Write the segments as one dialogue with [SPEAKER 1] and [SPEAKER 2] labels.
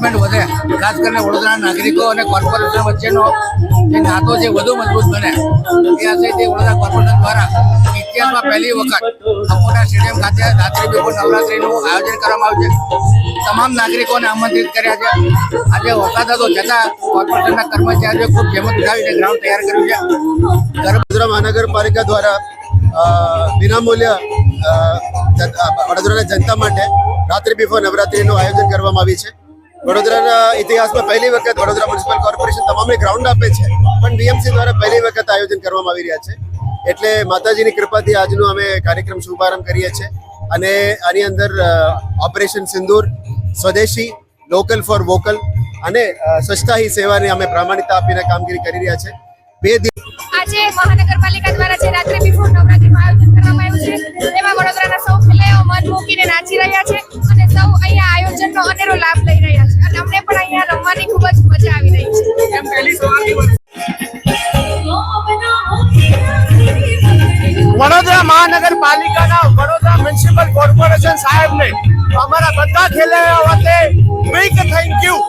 [SPEAKER 1] Engagement વધે, ખાસ કરીને વડોદરાના નાગરિકો અને કોર્પોરેશન વચ્ચેનો જે નાતો છે વધુ મજબૂત બને એ આશયથી વડોદરા કોર્પોરેશન દ્વારા ઇતિહાસમાં પહેલી વખત અકોટા સ્ટેડિયમ ખાતે રાત્રિ બિફોર નવરાત્રિનું આયોજન કરવામાં આવ્યું છે. તમામ નાગરિકોને આમંત્રિત કર્યા છે. આજે વરસાદ હતો છતાં કોર્પોરેશનના કર્મચારીઓ ખૂબ જહેમત ઉઠાવીને ગ્રાઉન્ડ તૈયાર કર્યું છે.
[SPEAKER 2] વડોદરા મહાનગરપાલિકા દ્વારા વિનામૂલ્ય વડોદરાના જનતા માટે રાત્રિ બિફોર નવરાત્રિનું આયોજન કરવામાં આવ્યું છે. વડોદરાના ઇતિહાસમાં પહેલી વખત વડોદરા મ્યુનિસિપલ કોર્પોરેશન તમામને ગ્રાઉન્ડ આપે છે, પણ વીએમસી દ્વારા પહેલી વખત આયોજન કરવામાં આવી રહ્યા છે. એટલે માતાજીની કૃપાથી આજનો અમે કાર્યક્રમ શુભારંભ કરીએ છીએ અને આની અંદર ઓપરેશન સિંદૂર, સ્વદેશી, લોકલ ફોર વોકલ અને સ્વચ્છતા હી સેવાને અમે પ્રામાણિકતા આપીને કામગીરી કરી રહ્યા છે.
[SPEAKER 3] આજે મહાનગરપાલિકા દ્વારા જે રાત્રિ બિફોર નવરાત્રીનું આયોજન કરવામાં આવ્યું છે તેમાં વડોદરાના સૌ ખેલૈયાઓ મન મૂકીને નાચી રહ્યા છે અને સૌ અહીંયા આયોજનનો અનેરો લાભ લઈ રહ્યા છે અને અમને પણ અહીંયા રમવાની ખૂબ જ મજા આવી રહી છે.
[SPEAKER 4] વડોદરા મહાનગરપાલિકાના વડોદરા મ્યુનિસિપલ કોર્પોરેશન સાહેબને અમારા બધા ખેલૈયાઓ વચ્ચે બિગ થેન્ક યુ,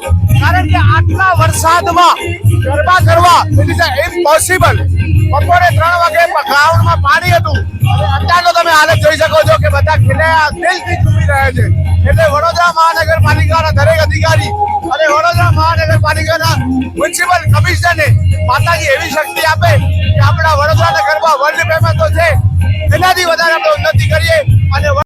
[SPEAKER 4] કારણ કે આટલા વરસાદમાં ગરબા કરવા ઇટ ઇઝ ઇમ્પોસિબલ. બપોરે 3 વાગે ગ્રાઉન્ડમાં પાણી હતું અને અત્યારનો તમે હાલત જોઈ શકો છો કે બધા ખેલૈયા દિલથી ઝૂમી રહ્યા છે. એટલે વડોદરા મહાનગરપાલિકાના દરેક અધિકારી અને વડોદરા મહાનગરપાલિકાના મ્યુનિસિપલ કમિશનરને માતાજી એવી શક્તિ આપે કે આપણા વડોદરાના ગરબા વર્લ્ડ ફેમસ તો છે, એનાથી વધારે આપણે ઉન્નતિ કરીએ અને